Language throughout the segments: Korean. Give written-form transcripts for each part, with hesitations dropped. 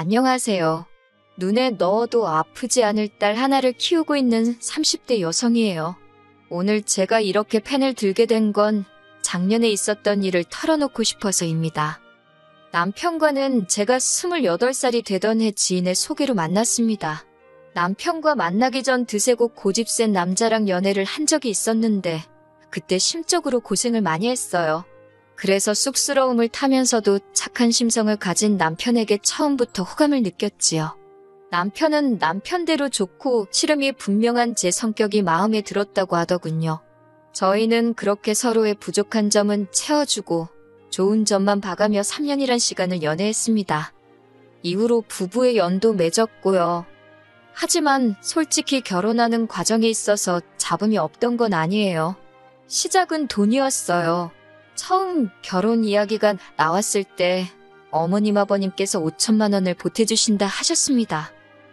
안녕하세요. 눈에 넣어도 아프지 않을 딸 하나를 키우고 있는 30대 여성이에요. 오늘 제가 이렇게 펜을 들게 된 건 작년에 있었던 일을 털어놓고 싶어서입니다. 남편과는 제가 28살이 되던 해 지인의 소개로 만났습니다. 남편과 만나기 전 드세고 고집 센 남자랑 연애를 한 적이 있었는데 그때 심적으로 고생을 많이 했어요. 그래서 쑥스러움을 타면서도 착한 심성을 가진 남편에게 처음부터 호감을 느꼈지요. 남편은 남편대로 좋고 시름이 분명한 제 성격이 마음에 들었다고 하더군요. 저희는 그렇게 서로의 부족한 점은 채워주고 좋은 점만 봐가며 3년이란 시간을 연애했습니다. 이후로 부부의 연도 맺었고요. 하지만 솔직히 결혼하는 과정에 있어서 잡음이 없던 건 아니에요. 시작은 돈이었어요. 처음 결혼 이야기가 나왔을 때 어머님 아버님께서 5천만 원을 보태주신다 하셨습니다.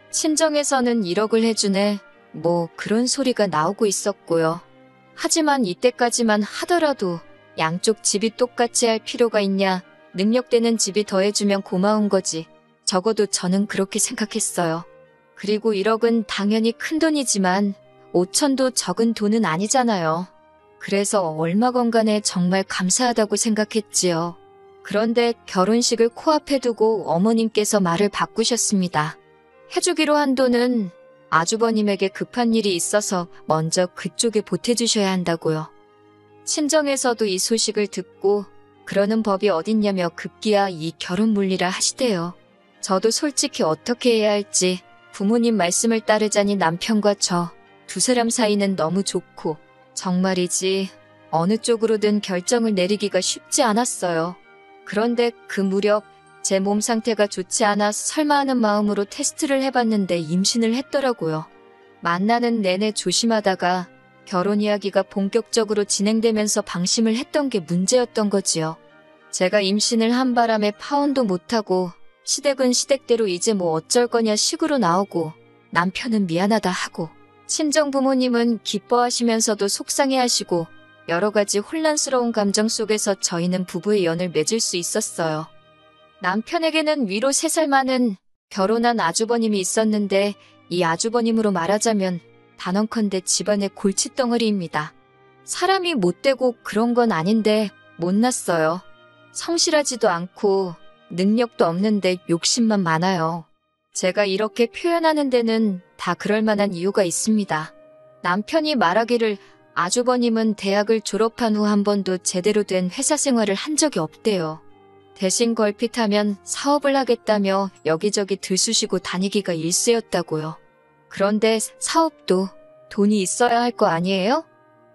친정에서는 1억을 해주네 뭐 그런 소리가 나오고 있었고요. 하지만 이때까지만 하더라도 양쪽 집이 똑같이 할 필요가 있냐, 능력되는 집이 더해주면 고마운 거지. 적어도 저는 그렇게 생각했어요. 그리고 1억은 당연히 큰 돈이지만 5천도 적은 돈은 아니잖아요. 그래서 얼마건 간에 정말 감사하다고 생각했지요. 그런데 결혼식을 코앞에 두고 어머님께서 말을 바꾸셨습니다. 해주기로 한 돈은 아주버님에게 급한 일이 있어서 먼저 그쪽에 보태주셔야 한다고요. 친정에서도 이 소식을 듣고 그러는 법이 어딨냐며 급기야 이 결혼 물리라 하시대요. 저도 솔직히 어떻게 해야 할지 부모님 말씀을 따르자니 남편과 저 두 사람 사이는 너무 좋고 정말이지 어느 쪽으로든 결정을 내리기가 쉽지 않았어요. 그런데 그 무렵 제 몸 상태가 좋지 않아 설마 하는 마음으로 테스트를 해봤는데 임신을 했더라고요. 만나는 내내 조심하다가 결혼 이야기가 본격적으로 진행되면서 방심을 했던 게 문제였던 거지요. 제가 임신을 한 바람에 파혼도 못하고 시댁은 시댁대로 이제 뭐 어쩔 거냐 식으로 나오고 남편은 미안하다 하고 친정 부모님은 기뻐하시면서도 속상해하시고 여러 가지 혼란스러운 감정 속에서 저희는 부부의 연을 맺을 수 있었어요. 남편에게는 위로 3살 많은 결혼한 아주버님이 있었는데 이 아주버님으로 말하자면 단언컨대 집안의 골칫덩어리입니다. 사람이 못되고 그런 건 아닌데 못났어요. 성실하지도 않고 능력도 없는데 욕심만 많아요. 제가 이렇게 표현하는 데는 다 그럴 만한 이유가 있습니다. 남편이 말하기를 아주버님은 대학을 졸업한 후 한 번도 제대로 된 회사 생활을 한 적이 없대요. 대신 걸핏하면 사업을 하겠다며 여기저기 들쑤시고 다니기가 일쑤였다고요. 그런데 사업도 돈이 있어야 할 거 아니에요?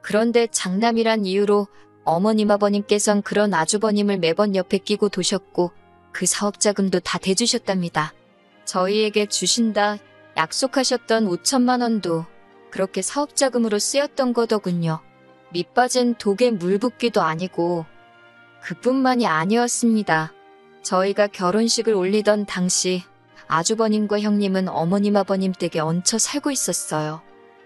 그런데 장남이란 이유로 어머님 아버님께선 그런 아주버님을 매번 옆에 끼고 도셨고 그 사업 자금도 다 대주셨답니다. 저희에게 주신다 약속하셨던 5천만 원도 그렇게 사업 자금으로 쓰였던 거더군요. 밑빠진 독에 물 붓기도 아니고 그뿐만이 아니었습니다. 저희가 결혼식을 올리던 당시 아주버님과 형님은 어머님 아버님 댁에 얹혀 살고 있었어요.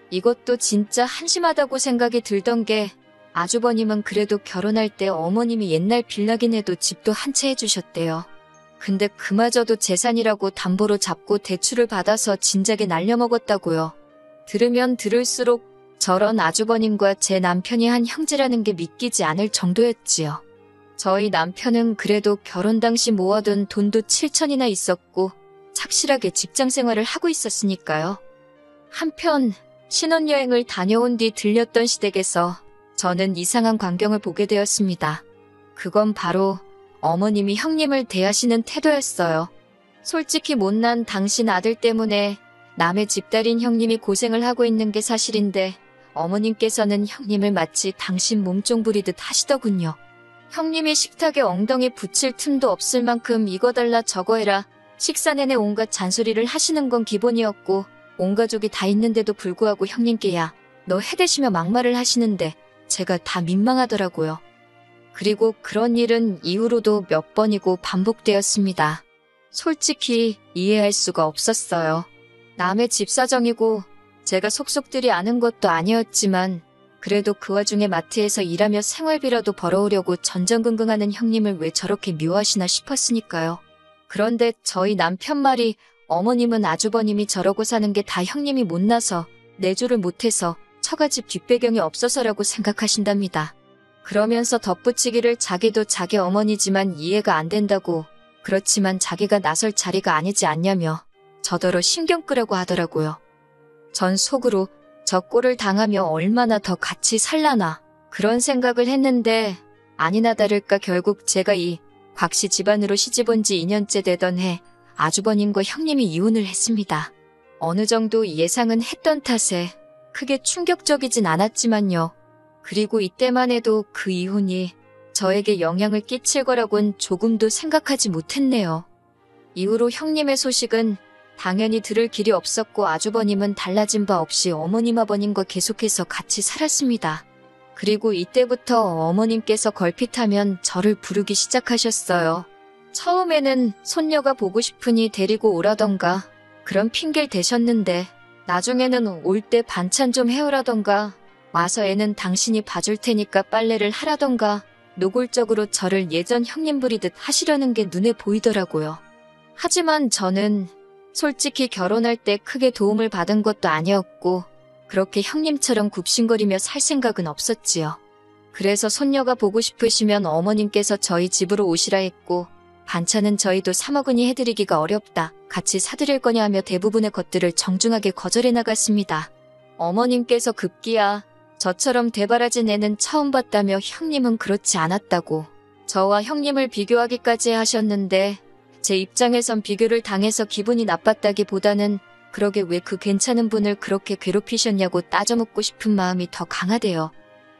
이것도 진짜 한심하다고 생각이 들던 게 아주버님은 그래도 결혼할 때 어머님이 옛날 빌라긴 해도 집도 한 채 해주셨대요. 근데 그마저도 재산이라고 담보로 잡고 대출을 받아서 진작에 날려먹었다고요. 들으면 들을수록 저런 아주버님과 제 남편이 한 형제라는 게 믿기지 않을 정도였지요. 저희 남편은 그래도 결혼 당시 모아둔 돈도 7천이나 있었고 착실하게 직장 생활을 하고 있었으니까요. 한편 신혼여행을 다녀온 뒤 들렸던 시댁에서 저는 이상한 광경을 보게 되었습니다. 그건 바로 어머님이 형님을 대하시는 태도였어요. 솔직히 못난 당신 아들 때문에 남의 집딸인 형님이 고생을 하고 있는 게 사실인데 어머님께서는 형님을 마치 당신 몸종 부리듯 하시더군요. 형님이 식탁에 엉덩이 붙일 틈도 없을 만큼 이거 달라 저거 해라 식사 내내 온갖 잔소리를 하시는 건 기본이었고 온 가족이 다 있는데도 불구하고 형님께 야 너 해대시며 막말을 하시는데 제가 다 민망하더라고요. 그리고 그런 일은 이후로도 몇 번이고 반복되었습니다. 솔직히 이해할 수가 없었어요. 남의 집 사정이고 제가 속속들이 아는 것도 아니었지만 그래도 그 와중에 마트에서 일하며 생활비라도 벌어오려고 전전긍긍하는 형님을 왜 저렇게 미워하시나 싶었으니까요. 그런데 저희 남편 말이 어머님은 아주버님이 저러고 사는 게 다 형님이 못나서 내조를 못해서 처가집 뒷배경이 없어서라고 생각하신답니다. 그러면서 덧붙이기를 자기도 자기 어머니지만 이해가 안 된다고, 그렇지만 자기가 나설 자리가 아니지 않냐며 저더러 신경 끄라고 하더라고요. 전 속으로 저 꼴을 당하며 얼마나 더 같이 살라나 그런 생각을 했는데, 아니나 다를까 결국 제가 이 곽씨 집안으로 시집온 지 2년째 되던 해 아주버님과 형님이 이혼을 했습니다. 어느 정도 예상은 했던 탓에 크게 충격적이진 않았지만요. 그리고 이때만 해도 그 이혼이 저에게 영향을 끼칠 거라곤 조금도 생각하지 못했네요. 이후로 형님의 소식은 당연히 들을 길이 없었고 아주버님은 달라진 바 없이 어머님 아버님과 계속해서 같이 살았습니다. 그리고 이때부터 어머님께서 걸핏하면 저를 부르기 시작하셨어요. 처음에는 손녀가 보고 싶으니 데리고 오라던가 그런 핑계를 대셨는데, 나중에는 올 때 반찬 좀 해오라던가 와서 애는 당신이 봐줄 테니까 빨래를 하라던가 노골적으로 저를 예전 형님 부리듯 하시려는 게 눈에 보이더라고요. 하지만 저는 솔직히 결혼할 때 크게 도움을 받은 것도 아니었고 그렇게 형님처럼 굽신거리며 살 생각은 없었지요. 그래서 손녀가 보고 싶으시면 어머님께서 저희 집으로 오시라 했고, 반찬은 저희도 사먹으니 해드리기가 어렵다, 같이 사드릴 거냐 하며 대부분의 것들을 정중하게 거절해 나갔습니다. 어머님께서 급기야 저처럼 대바라진 애는 처음 봤다며 형님은 그렇지 않았다고 저와 형님을 비교하기까지 하셨는데, 제 입장에선 비교를 당해서 기분이 나빴다기보다는 그러게 왜 그 괜찮은 분을 그렇게 괴롭히셨냐고 따져묻고 싶은 마음이 더 강하대요.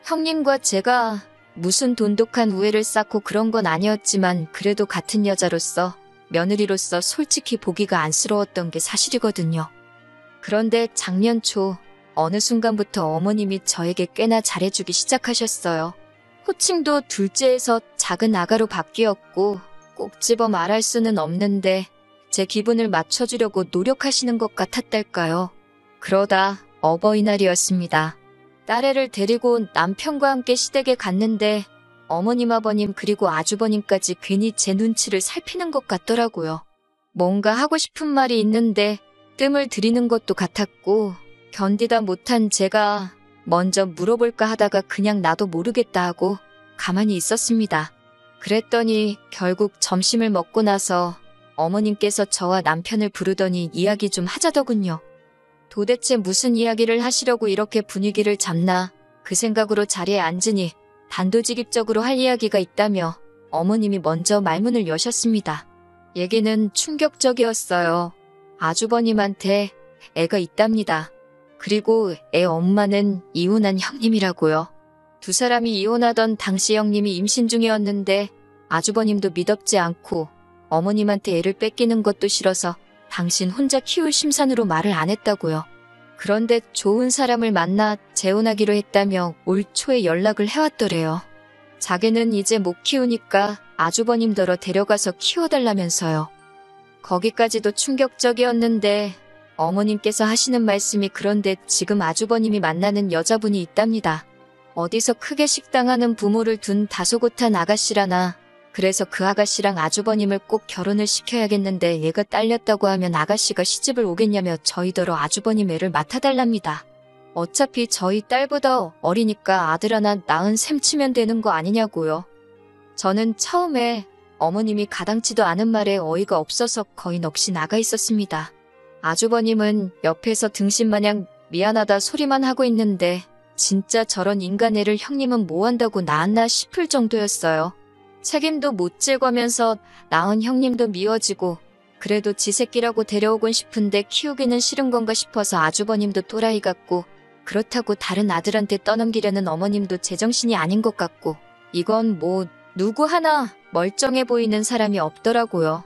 형님과 제가 무슨 돈독한 우애를 쌓고 그런 건 아니었지만 그래도 같은 여자로서, 며느리로서 솔직히 보기가 안쓰러웠던 게 사실이거든요. 그런데 작년 초 어느 순간부터 어머님이 저에게 꽤나 잘해주기 시작하셨어요. 호칭도 둘째에서 작은 아가로 바뀌었고 꼭 집어 말할 수는 없는데 제 기분을 맞춰주려고 노력하시는 것 같았달까요. 그러다 어버이날이었습니다. 딸애를 데리고 남편과 함께 시댁에 갔는데 어머님 아버님 그리고 아주버님까지 괜히 제 눈치를 살피는 것 같더라고요. 뭔가 하고 싶은 말이 있는데 뜸을 들이는 것도 같았고, 견디다 못한 제가 먼저 물어볼까 하다가 그냥 나도 모르겠다 하고 가만히 있었습니다. 그랬더니 결국 점심을 먹고 나서 어머님께서 저와 남편을 부르더니 이야기 좀 하자더군요. 도대체 무슨 이야기를 하시려고 이렇게 분위기를 잡나, 그 생각으로 자리에 앉으니 단도직입적으로 할 이야기가 있다며 어머님이 먼저 말문을 여셨습니다. 얘기는 충격적이었어요. 아주버님한테 애가 있답니다. 그리고 애 엄마는 이혼한 형님이라고요. 두 사람이 이혼하던 당시 형님이 임신 중이었는데 아주버님도 미덥지 않고 어머님한테 애를 뺏기는 것도 싫어서 당신 혼자 키울 심산으로 말을 안 했다고요. 그런데 좋은 사람을 만나 재혼하기로 했다며 올 초에 연락을 해왔더래요. 자기는 이제 못 키우니까 아주버님더러 데려가서 키워달라면서요. 거기까지도 충격적이었는데 어머님께서 하시는 말씀이 그런데 지금 아주버님이 만나는 여자분이 있답니다. 어디서 크게 식당하는 부모를 둔 다소곳한 아가씨라나. 그래서 그 아가씨랑 아주버님을 꼭 결혼을 시켜야겠는데 얘가 딸렸다고 하면 아가씨가 시집을 오겠냐며 저희더러 아주버님 애를 맡아달랍니다. 어차피 저희 딸보다 어리니까 아들 하나 낳은 셈 치면 되는 거 아니냐고요. 저는 처음에 어머님이 가당치도 않은 말에 어이가 없어서 거의 넋이 나가 있었습니다. 아주버님은 옆에서 등신마냥 미안하다 소리만 하고 있는데 진짜 저런 인간 애를 형님은 뭐 한다고 낳았나 싶을 정도였어요. 책임도 못 질거면서 낳은 형님도 미워지고 그래도 지 새끼라고 데려오곤 싶은데 키우기는 싫은 건가 싶어서 아주버님도 또라이 같고, 그렇다고 다른 아들한테 떠넘기려는 어머님도 제정신이 아닌 것 같고, 이건 뭐 누구 하나 멀쩡해 보이는 사람이 없더라고요.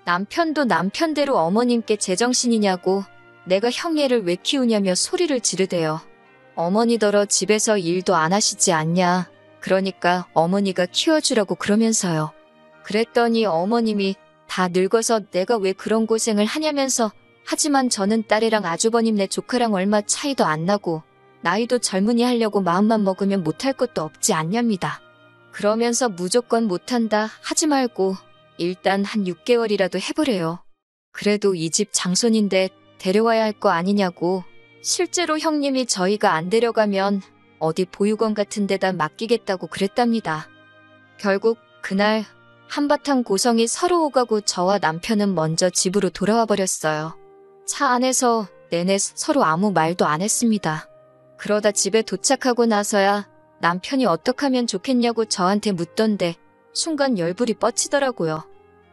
남편도 남편대로 어머님께 제정신이냐고 내가 형애를 왜 키우냐며 소리를 지르대요. 어머니더러 집에서 일도 안 하시지 않냐. 그러니까 어머니가 키워주라고 그러면서요. 그랬더니 어머님이 다 늙어서 내가 왜 그런 고생을 하냐면서, 하지만 저는 딸이랑 아주버님네 조카랑 얼마 차이도 안 나고 나이도 젊은이 하려고 마음만 먹으면 못할 것도 없지 않냐입니다. 그러면서 무조건 못한다, 하지 말고 일단 한 6개월이라도 해보래요. 그래도 이 집 장손인데 데려와야 할 거 아니냐고. 실제로 형님이 저희가 안 데려가면 어디 보육원 같은 데다 맡기겠다고 그랬답니다. 결국 그날 한바탕 고성이 서로 오가고 저와 남편은 먼저 집으로 돌아와 버렸어요. 차 안에서 내내 서로 아무 말도 안 했습니다. 그러다 집에 도착하고 나서야 남편이 어떡하면 좋겠냐고 저한테 묻던데 순간 열불이 뻗치더라고요.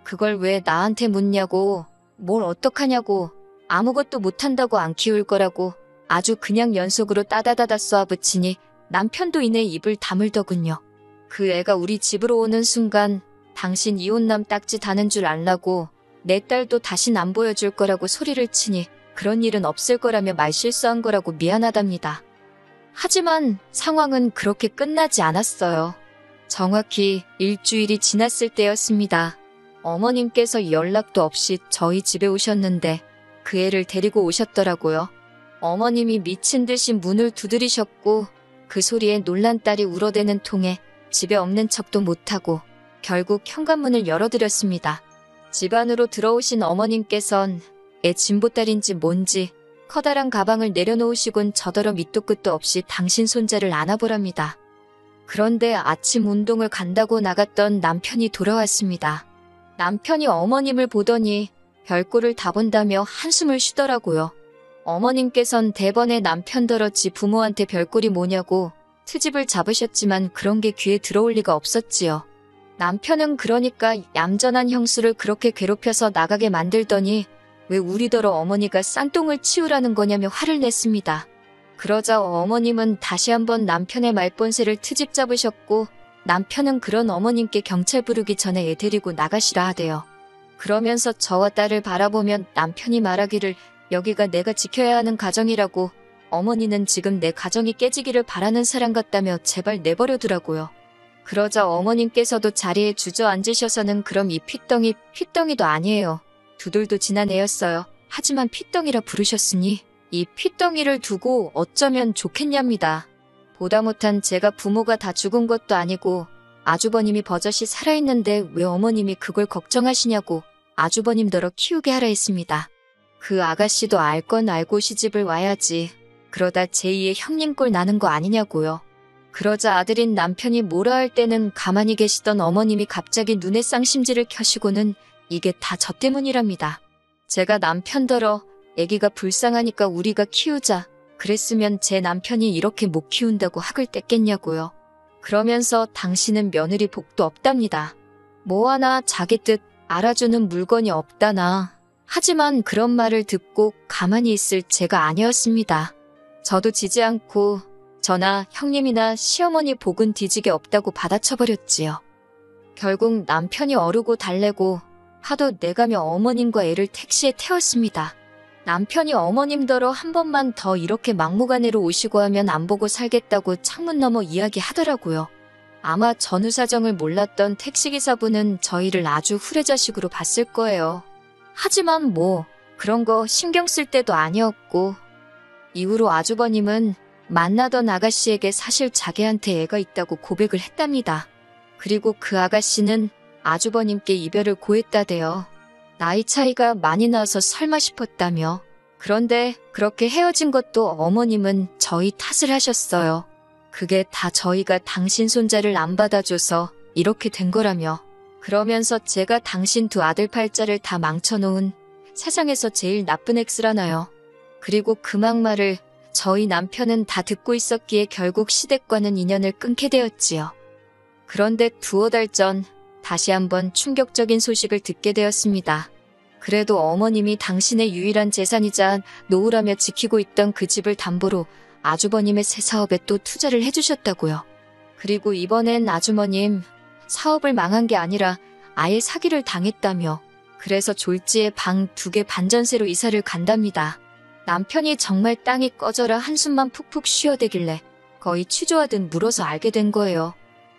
그걸 왜 나한테 묻냐고, 뭘 어떡하냐고, 아무것도 못한다고 안 키울 거라고 아주 그냥 연속으로 따다다다 쏘아붙이니 남편도 이내 입을 다물더군요. 그 애가 우리 집으로 오는 순간 당신 이혼남 딱지 다는 줄 알라고 내 딸도 다신 안 보여줄 거라고 소리를 치니 그런 일은 없을 거라며 말실수한 거라고 미안하답니다. 하지만 상황은 그렇게 끝나지 않았어요. 정확히 일주일이 지났을 때였습니다. 어머님께서 연락도 없이 저희 집에 오셨는데 그 애를 데리고 오셨더라고요. 어머님이 미친 듯이 문을 두드리셨고 그 소리에 놀란 딸이 울어대는 통에 집에 없는 척도 못하고 결국 현관문을 열어드렸습니다. 집 안으로 들어오신 어머님께선 애 진보딸인지 뭔지 커다란 가방을 내려놓으시곤 저더러 밑도 끝도 없이 당신 손자를 안아보랍니다. 그런데 아침 운동을 간다고 나갔던 남편이 돌아왔습니다. 남편이 어머님을 보더니 별꼴을 다 본다며 한숨을 쉬더라고요. 어머님께선 대번에 남편더러 지 부모한테 별꼴이 뭐냐고 트집을 잡으셨지만 그런 게 귀에 들어올 리가 없었지요. 남편은 그러니까 얌전한 형수를 그렇게 괴롭혀서 나가게 만들더니 왜 우리더러 어머니가 싼똥을 치우라는 거냐며 화를 냈습니다. 그러자 어머님은 다시 한번 남편의 말본세를 트집 잡으셨고 남편은 그런 어머님께 경찰 부르기 전에 애 데리고 나가시라 하대요. 그러면서 저와 딸을 바라보면 남편이 말하기를 여기가 내가 지켜야 하는 가정이라고 어머니는 지금 내 가정이 깨지기를 바라는 사람 같다며 제발 내버려두라고요. 그러자 어머님께서도 자리에 주저앉으셔서는 그럼 이 핏덩이도 아니에요. 두들도 지난 애였어요. 하지만 핏덩이라 부르셨으니 이 핏덩이를 두고 어쩌면 좋겠냐입니다. 보다 못한 제가 부모가 다 죽은 것도 아니고 아주버님이 버젓이 살아있는데 왜 어머님이 그걸 걱정하시냐고 아주버님더러 키우게 하라 했습니다. 그 아가씨도 알 건 알고 시집을 와야지. 그러다 제2의 형님 꼴 나는 거 아니냐고요. 그러자 아들인 남편이 뭐라 할 때는 가만히 계시던 어머님이 갑자기 눈에 쌍심지를 켜시고는 이게 다 저 때문이랍니다. 제가 남편더러 애기가 불쌍하니까 우리가 키우자. 그랬으면 제 남편이 이렇게 못 키운다고 학을 뗐겠냐고요. 그러면서 당신은 며느리 복도 없답니다. 뭐 하나 자기 뜻 알아주는 물건이 없다나. 하지만 그런 말을 듣고 가만히 있을 제가 아니었습니다. 저도 지지 않고 저나 형님이나 시어머니 복은 뒤지게 없다고 받아쳐버렸지요. 결국 남편이 어르고 달래고 하도 내가며 어머님과 애를 택시에 태웠습니다. 남편이 어머님더러 한 번만 더 이렇게 막무가내로 오시고 하면 안 보고 살겠다고 창문 너머 이야기하더라고요. 아마 전후 사정을 몰랐던 택시기사분은 저희를 아주 후레자식으로 봤을 거예요. 하지만 뭐 그런 거 신경 쓸 때도 아니었고 이후로 아주버님은 만나던 아가씨에게 사실 자기한테 애가 있다고 고백을 했답니다. 그리고 그 아가씨는 아주버님께 이별을 고했다대요. 나이 차이가 많이 나서 설마 싶었다며. 그런데 그렇게 헤어진 것도 어머님은 저희 탓을 하셨어요. 그게 다 저희가 당신 손자를 안 받아줘서 이렇게 된 거라며. 그러면서 제가 당신 두 아들 팔자를 다 망쳐놓은 세상에서 제일 나쁜 엑스라나요. 그리고 그 막말을 저희 남편은 다 듣고 있었기에 결국 시댁과는 인연을 끊게 되었지요. 그런데 두어 달 전 다시 한번 충격적인 소식을 듣게 되었습니다. 그래도 어머님이 당신의 유일한 재산이자 노후라며 지키고 있던 그 집을 담보로 아주버님의 새 사업에 또 투자를 해주셨다고요. 그리고 이번엔 아주머님 사업을 망한 게 아니라 아예 사기를 당했다며. 그래서 졸지에 방 2개 반전세로 이사를 간답니다. 남편이 정말 땅이 꺼져라 한숨만 푹푹 쉬어대길래 거의 취조하듯 물어서 알게 된 거예요.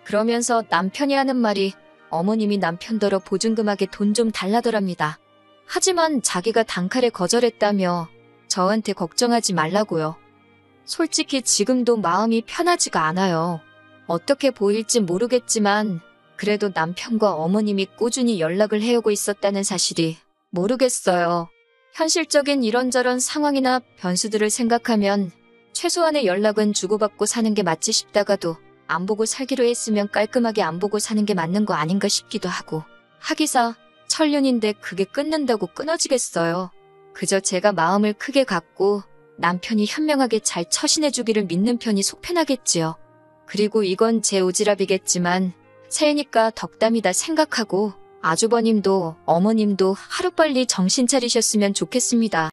그러면서 남편이 하는 말이 어머님이 남편더러 보증금하게 돈 좀 달라더랍니다. 하지만 자기가 단칼에 거절했다며 저한테 걱정하지 말라고요. 솔직히 지금도 마음이 편하지가 않아요. 어떻게 보일지 모르겠지만 그래도 남편과 어머님이 꾸준히 연락을 해오고 있었다는 사실이 모르겠어요. 현실적인 이런저런 상황이나 변수들을 생각하면 최소한의 연락은 주고받고 사는 게 맞지 싶다가도 안 보고 살기로 했으면 깔끔하게 안 보고 사는 게 맞는 거 아닌가 싶기도 하고 하기사 천륜인데 그게 끊는다고 끊어지겠어요. 그저 제가 마음을 크게 갖고 남편이 현명하게 잘 처신해주기를 믿는 편이 속 편하겠지요. 그리고 이건 제 오지랖이겠지만 새해니까 덕담이다 생각하고 아주버님도 어머님도 하루빨리 정신 차리셨으면 좋겠습니다.